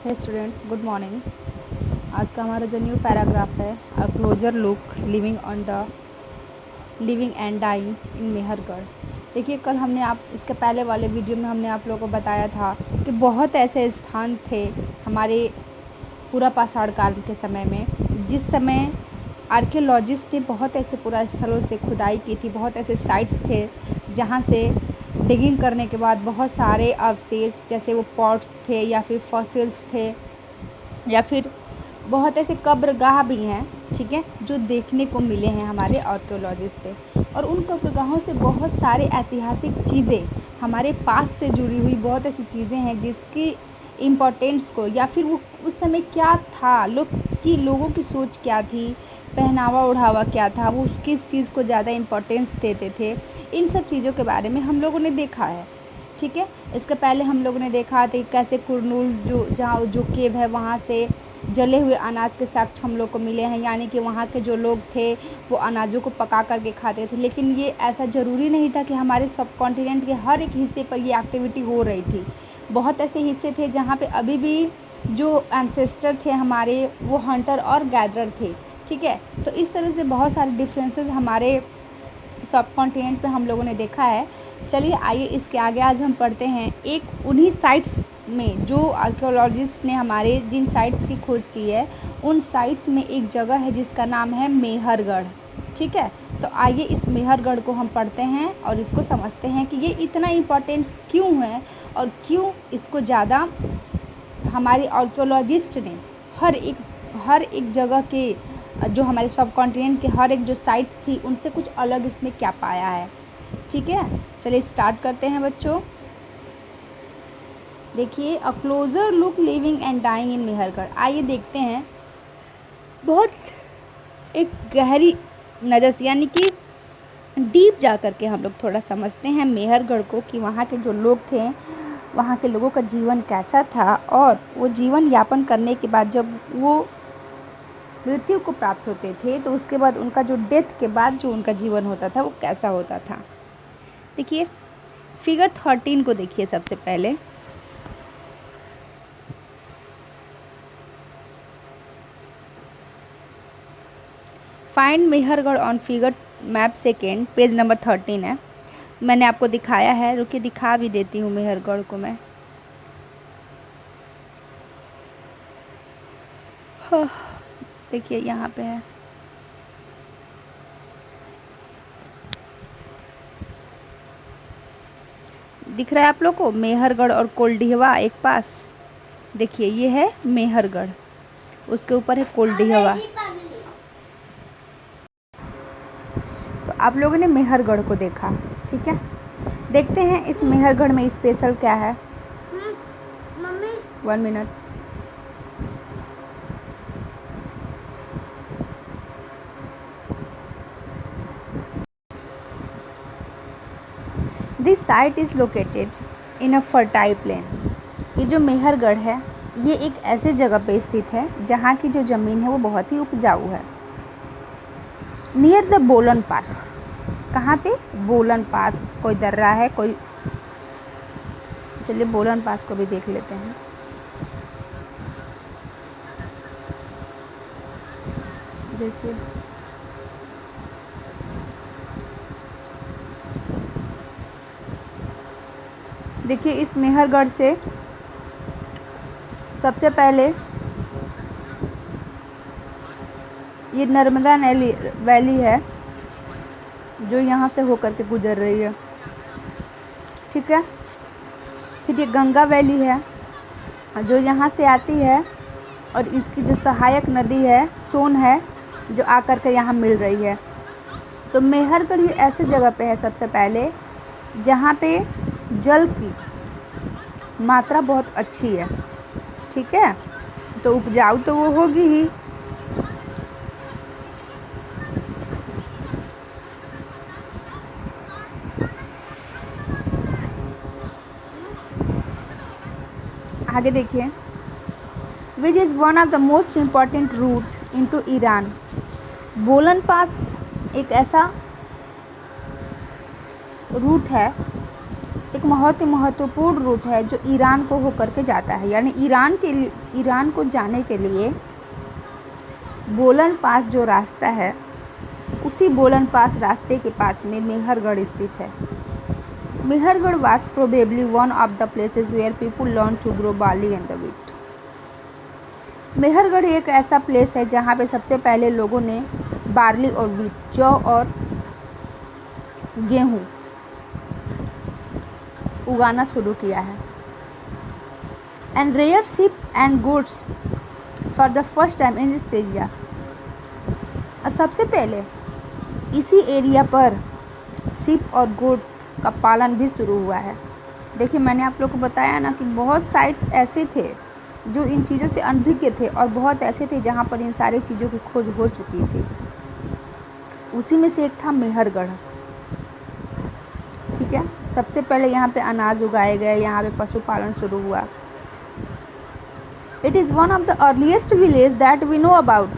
हे students, good morning. आज का हमारा जो न्यू पैराग्राफ है, a closer look living and dying in Mehrgarh. देखिए, कल हमने इसके पहले वाले वीडियो में हमने आप लोगों को बताया था कि बहुत ऐसे स्थान थे हमारे पूरा पाषाण काल के समय में, जिस समय आर्कियोलॉजिस्ट ने बहुत ऐसे पुरा स्थलों से खुदाई की थी। बहुत ऐसे साइट्स थे जहाँ से डिगिंग करने के बाद बहुत सारे अवशेष, जैसे वो पॉट्स थे या फिर फॉसिल्स थे या फिर बहुत ऐसे कब्रगाह भी हैं, ठीक है, जो देखने को मिले हैं हमारे आर्कियोलॉजिस्ट से। और उन कब्रगाहों से बहुत सारे ऐतिहासिक चीज़ें हमारे पास से जुड़ी हुई बहुत ऐसी चीज़ें हैं जिसकी इम्पोर्टेंस को, या फिर वो उस समय क्या था, लोगों की सोच क्या थी, पहनावा ओढ़ावा क्या था, वो किस चीज़ को ज़्यादा इम्पोर्टेंस देते थे, इन सब चीज़ों के बारे में हम लोगों ने देखा है। ठीक है, इसके पहले हम लोगों ने देखा था कैसे कुरनूल जो केव है, वहाँ से जले हुए अनाज के साक्ष्य हम लोग को मिले हैं। यानी कि वहाँ के जो लोग थे वो अनाजों को पका करके खाते थे। लेकिन ये ऐसा ज़रूरी नहीं था कि हमारे सब कॉन्टिनेंट के हर एक हिस्से पर ये एक्टिविटी हो रही थी। बहुत ऐसे हिस्से थे जहाँ पे अभी भी जो एंसेस्टर थे हमारे, वो हंटर और गैदरर थे। ठीक है, तो इस तरह से बहुत सारे डिफरेंसेस हमारे सब कॉन्टिनेंट पे हम लोगों ने देखा है। चलिए आइए इसके आगे आज हम पढ़ते हैं एक उन्हीं साइट्स में जो आर्कियोलॉजिस्ट ने हमारे जिन साइट्स की खोज की है, उन साइट्स में एक जगह है जिसका नाम है मेहरगढ़। ठीक है, तो आइए इस मेहरगढ़ को हम पढ़ते हैं और इसको समझते हैं कि ये इतना इम्पोर्टेंस क्यों है और क्यों इसको ज़्यादा हमारे आर्कियोलॉजिस्ट ने हर एक जगह के जो हमारे सब कॉन्टिनेंट के हर एक जो साइट्स थी उनसे कुछ अलग इसमें क्या पाया है। ठीक है, चलिए स्टार्ट करते हैं बच्चों। देखिए, a closer look living and dying in Mehrgarh. आइए देखते हैं बहुत एक गहरी नज़र से, यानी कि डीप जा कर के हम लोग थोड़ा समझते हैं मेहरगढ़ को, कि वहाँ के जो लोग थे, वहाँ के लोगों का जीवन कैसा था, और वो जीवन यापन करने के बाद जब वो मृत्यु को प्राप्त होते थे तो उसके बाद उनका जो डेथ के बाद जो उनका जीवन होता था वो कैसा होता था। देखिए, फिगर 13 को देखिए सबसे पहले। Find Mehrgarh on figure map second, page number 13 है। मैंने आपको दिखाया है, रुकिए दिखा भी देती हूँ मेहरगढ़ को मैं। हाँ, देखिए यहाँ पे है, दिख रहा है आप लोग को मेहरगढ़ और कोल्डिहवा एक पास। देखिए ये है मेहरगढ़, उसके ऊपर है कोल्डिहवा। तो आप लोगों ने मेहरगढ़ को देखा, ठीक है। देखते हैं इस मेहरगढ़ में स्पेशल क्या है। Mummy 1 minute. This site is located in a fertile plain. ये जो मेहरगढ़ है ये एक ऐसे जगह पे स्थित है जहाँ की जो ज़मीन है वो बहुत ही उपजाऊ है। नियर द बोलन पास। कहाँ पे? बोलन पास। कोई दर्रा है, कोई, चलिए बोलन पास को भी देख लेते हैं। देखिए, देखिए इस मेहरगढ़ से सबसे पहले ये नर्मदा वैली है जो यहाँ से होकर के गुजर रही है। ठीक है, फिर ये गंगा वैली है जो यहाँ से आती है, और इसकी जो सहायक नदी है सोन है जो आकर के यहाँ मिल रही है। तो मेहरगढ़ ये ऐसे जगह पे है सबसे पहले जहाँ पे जल की मात्रा बहुत अच्छी है। ठीक है, तो उपजाऊ तो वो होगी ही। आगे देखिए, which is one of the most important route into Iran. Bolan pass एक ऐसा रूट है, एक एक बहुत ही महत्वपूर्ण रूट है जो ईरान को होकर के जाता है, यानी ईरान को जाने के लिए बोलन पास जो रास्ता है, उसी बोलन पास रास्ते के पास में मेहरगढ़ स्थित है। Mehrgarh was probably one of the places where people learn to grow barley and the wheat. Mehrgarh एक ऐसा प्लेस है जहाँ पे सबसे पहले लोगों ने बार्ली और व्हीट, जौ और गेहूँ उगाना शुरू किया है। And rear sheep and goods for the first time in this area. सबसे पहले इसी एरिया पर शिप और गोट का पालन भी शुरू हुआ है। देखिए, मैंने आप लोग को बताया ना कि बहुत साइट्स ऐसे थे जो इन चीज़ों से अनभिज्ञ थे और बहुत ऐसे थे जहाँ पर इन सारी चीज़ों की खोज हो चुकी थी। उसी में से एक था मेहरगढ़। ठीक है, सबसे पहले यहाँ पे अनाज उगाए गए, यहाँ पे पशुपालन शुरू हुआ। It is one of the earliest village that we know about.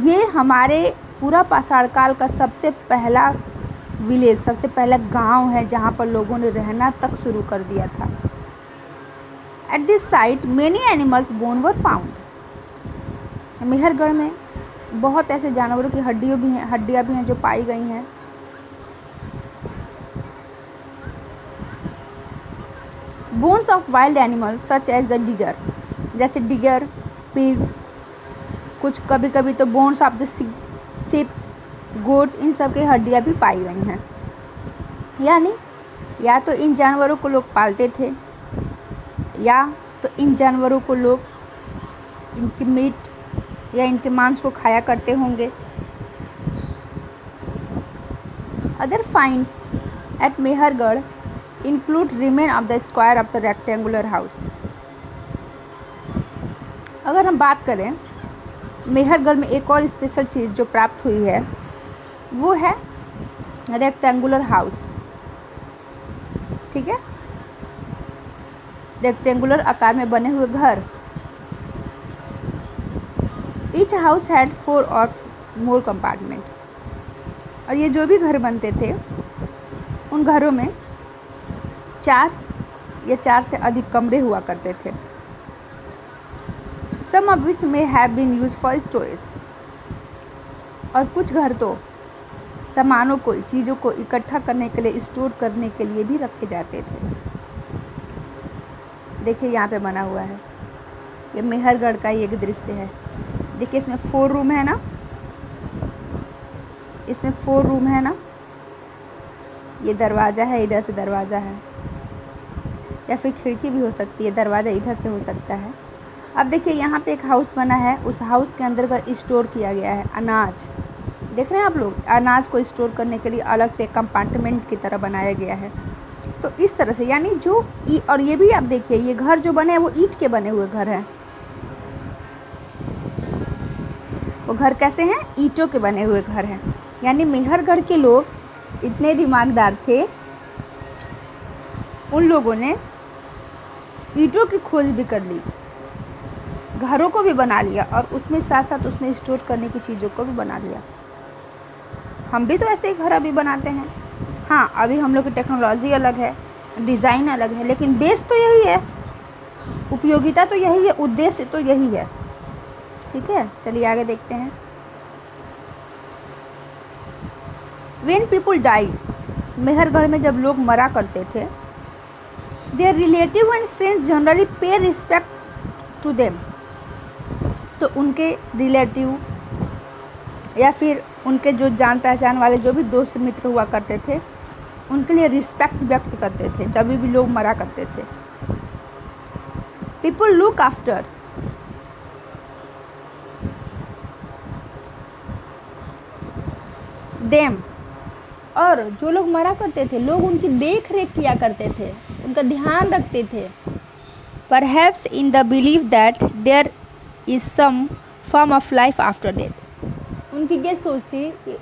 ये हमारे पूरा पाषाण काल का सबसे पहला विलेज, सबसे पहला गांव है जहाँ पर लोगों ने रहना तक शुरू कर दिया था। At this site many animals bone were found. Mehrgarh में बहुत ऐसे जानवरों की हड्डियाँ भी हैं जो पाई गई हैं। Bones of wild animals such as the digger, जैसे डिगर, पिग, कुछ कभी कभी तो bones of the sheep, goat, इन सब की हड्डियाँ भी पाई गई हैं। यानी या तो इन जानवरों को लोग पालते थे या तो इन जानवरों को लोग इनकी मीट या इनके मांस को खाया करते होंगे। Other finds at Mehrgarh include remain of the square of the rectangular house. अगर हम बात करें मेहरगढ़ में एक और स्पेशल चीज़ जो प्राप्त हुई है वो है रेक्टेंगुलर हाउस। ठीक है, रेक्टेंगुलर आकार में बने हुए घर। ईच हाउस हैड 4 और मोर कंपार्टमेंट। और ये जो भी घर बनते थे उन घरों में 4 या 4 से अधिक कमरे हुआ करते थे। Some of which may have been used for storage। और कुछ घर तो सामानों को, चीज़ों को इकट्ठा करने के लिए, स्टोर करने के लिए भी रखे जाते थे। देखिए यहाँ पे बना हुआ है, ये मेहरगढ़ का ही एक दृश्य है। देखिए इसमें 4 रूम है ना, इसमें 4 रूम है ना, ये दरवाज़ा है, इधर से दरवाज़ा है या फिर खिड़की भी हो सकती है, दरवाज़ा इधर से हो सकता है। अब देखिए यहाँ पे एक हाउस बना है, उस हाउस के अंदर का स्टोर किया गया है अनाज। देख रहे हैं आप लोग, अनाज को स्टोर करने के लिए अलग से कंपार्टमेंट की तरह बनाया गया है। तो इस तरह से, यानी जो और ये भी आप देखिए, ये घर जो बने हैं वो ईंट के बने हुए घर हैं। वो घर कैसे हैं? ईंटों के बने हुए घर हैं। यानी मेहरगढ़ के लोग इतने दिमागदार थे, उन लोगों ने ईंटों की खोज भी कर ली, घरों को भी बना लिया और उसमें साथ साथ उसमें स्टोर करने की चीज़ों को भी बना लिया। हम भी तो ऐसे ही घर अभी बनाते हैं। हाँ, अभी हम लोग की टेक्नोलॉजी अलग है, डिज़ाइन अलग है, लेकिन बेस तो यही है, उपयोगिता तो यही है, उद्देश्य तो यही है। ठीक है, चलिए आगे देखते हैं। When people died, मेहरगढ़ में जब लोग मरा करते थे, their relative and friends generally pay respect to them। तो उनके रिलेटिव या फिर उनके जो जान पहचान वाले जो भी दोस्त मित्र हुआ करते थे, उनके लिए रिस्पेक्ट व्यक्त करते थे जब भी लोग मरा करते थे। People look after them. और जो लोग मरा करते थे, लोग उनकी देख रेख किया करते थे, उनका ध्यान रखते थे। Perhaps in the believe that there is some form of life after death. उनकी ये सोच थी कि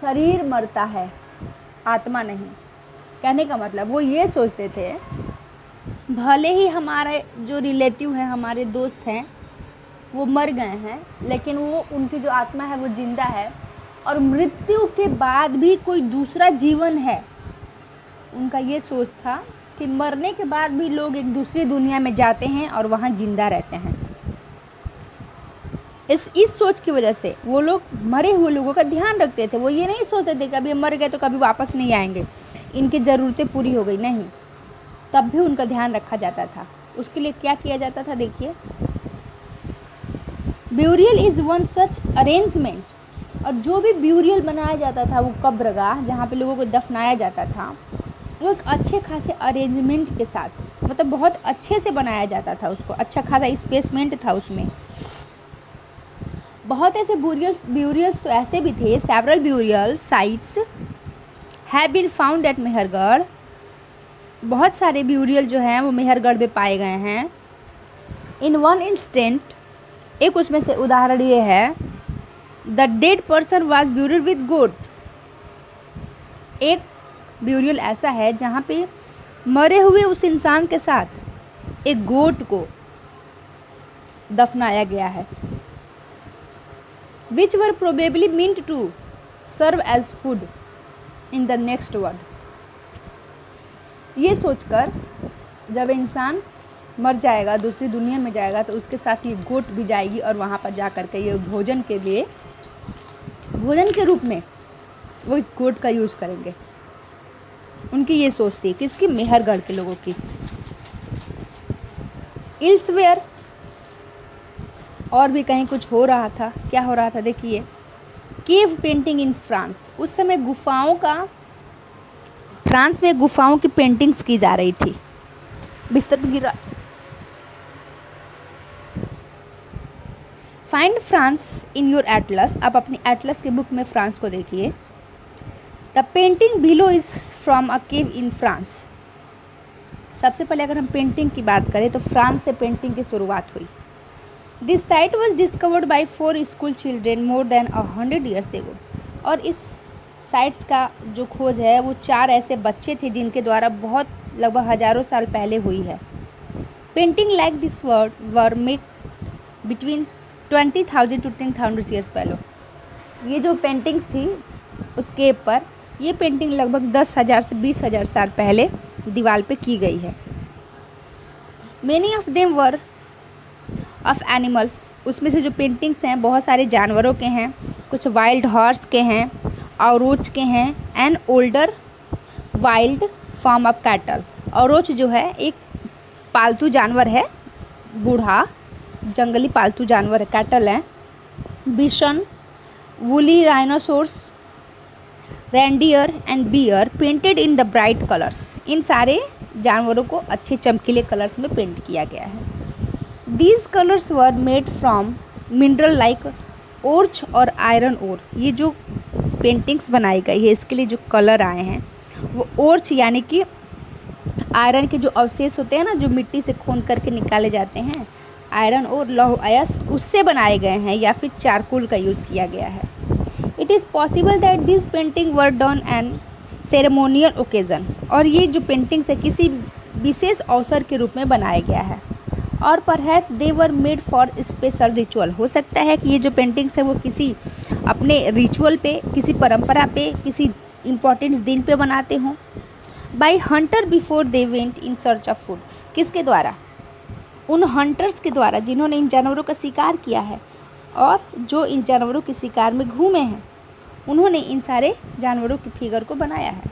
शरीर मरता है, आत्मा नहीं। कहने का मतलब वो ये सोचते थे, भले ही हमारे जो रिलेटिव हैं, हमारे दोस्त हैं, वो मर गए हैं, लेकिन वो उनकी जो आत्मा है वो जिंदा है और मृत्यु के बाद भी कोई दूसरा जीवन है। उनका ये सोच था कि मरने के बाद भी लोग एक दूसरी दुनिया में जाते हैं और वहाँ जिंदा रहते हैं। इस सोच की वजह से वो लोग मरे हुए लोगों का ध्यान रखते थे। वो ये नहीं सोचते थे कभी मर गए तो कभी वापस नहीं आएंगे, इनकी ज़रूरतें पूरी हो गई, नहीं, तब भी उनका ध्यान रखा जाता था। उसके लिए क्या किया जाता था, देखिए, burial is one such arrangement. और जो भी ब्यूरियल बनाया जाता था, वो कब्रगाह जहाँ पे लोगों को दफनाया जाता था, वो एक अच्छे खासे अरेंजमेंट के साथ, मतलब बहुत अच्छे से बनाया जाता था उसको, अच्छा खासा स्पेसमेंट था उसमें। बहुत ऐसे ब्यूरियल्स तो ऐसे भी थे, several burial sites have been found at Mehrgarh. बहुत सारे ब्यूरियल जो हैं वो मेहरगढ़ में पाए गए हैं। इन वन इंस्टेंट, एक उसमें से उदाहरण ये है, the dead person was buried with goat. एक ब्यूरियल ऐसा है जहाँ पे मरे हुए उस इंसान के साथ एक गोट को दफनाया गया है, which were probably meant to serve as food in the next world. ये सोचकर जब इंसान मर जाएगा, दूसरी दुनिया में जाएगा, तो उसके साथ ये गोट भी जाएगी और वहाँ पर जा कर के ये भोजन के लिए, भोजन के रूप में वो इस गोट का यूज़ करेंगे। उनकी ये सोच थी, किसकी, मेहरगढ़ के लोगों की। इल्सवेयर और भी कहीं कुछ हो रहा था। क्या हो रहा था, देखिए, केव पेंटिंग इन फ्रांस। उस समय गुफाओं का, फ्रांस में गुफाओं की पेंटिंग्स की जा रही थी। बिस्तर पर गिरा। Find France in your Atlas. आप अपनी एटलस के बुक में फ्रांस को देखिए। The painting below is from a cave in France. सबसे पहले अगर हम पेंटिंग की बात करें तो फ्रांस से पेंटिंग की शुरुआत हुई। This site was discovered by 4 school children more than 100 years ago. और इस साइट्स का जो खोज है वो 4 ऐसे बच्चे थे जिनके द्वारा बहुत लगभग हज़ारों साल पहले हुई है। Painting like this word were make between 20,000 to 10,000 years पहले। ये जो पेंटिंग्स थी उसके पर, ये पेंटिंग लगभग 10,000 से 20,000 साल पहले दीवार पे की गई है। Many of them were of animals. उसमें से जो पेंटिंग्स हैं बहुत सारे जानवरों के हैं, कुछ वाइल्ड हॉर्स के हैं, औरोच के हैं, and older wild form of cattle. Aurochs जो है एक पालतू जानवर है, बूढ़ा जंगली पालतू जानवर है, कैटल है। Bison, woolly rhinoceros, reindeer and bear painted in the bright colours. इन सारे जानवरों को अच्छे चमकीले कलर्स में पेंट किया गया है। These colours were made from mineral like ओर्च और आयरन ओर। ये जो पेंटिंग्स बनाई गई है इसके लिए जो कलर आए हैं वो ओर्च यानी कि आयरन के जो अवशेष होते हैं ना, जो मिट्टी से खोद करके निकाले जाते हैं, आयरन और लौह अयस्क, उससे बनाए गए हैं, या फिर चारकोल का यूज़ किया गया है। It is possible that this painting were done an ceremonial occasion. और ये जो पेंटिंग्स है किसी विशेष अवसर के रूप में बनाया गया है। और perhaps they were made for special ritual. हो सकता है कि ये जो पेंटिंग्स है वो किसी अपने रिचुअल पे, किसी परंपरा पे, किसी इम्पोर्टेंट दिन पे बनाते हों। By Hunter before they went in search of food. किसके द्वारा, उन हंटर्स के द्वारा जिन्होंने इन जानवरों का शिकार किया है और जो इन जानवरों के शिकार में घूमे हैं, उन्होंने इन सारे जानवरों की फिगर को बनाया है।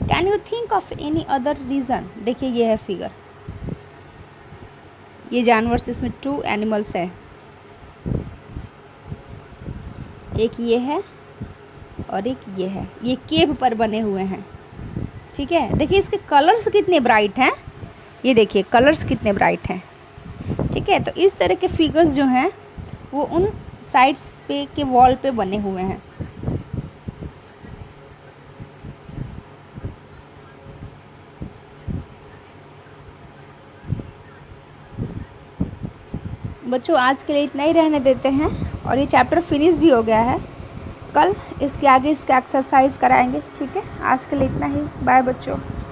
Can you think of any other reason. देखिए ये है फिगर, ये जानवर, इसमें 2 एनिमल्स हैं, एक ये है और एक ये है। ये केव पर बने हुए हैं, ठीक है। देखिए इसके कलर्स कितने ब्राइट हैं, ये देखिए कलर्स कितने ब्राइट हैं, ठीक है। तो इस तरह के फिगर्स जो हैं वो उन साइड्स पे के वॉल पे बने हुए हैं। बच्चों आज के लिए इतना ही रहने देते हैं और ये चैप्टर फिनिश भी हो गया है। कल इसके आगे इसका एक्सरसाइज कराएंगे, ठीक है। आज के लिए इतना ही, बाय बच्चों।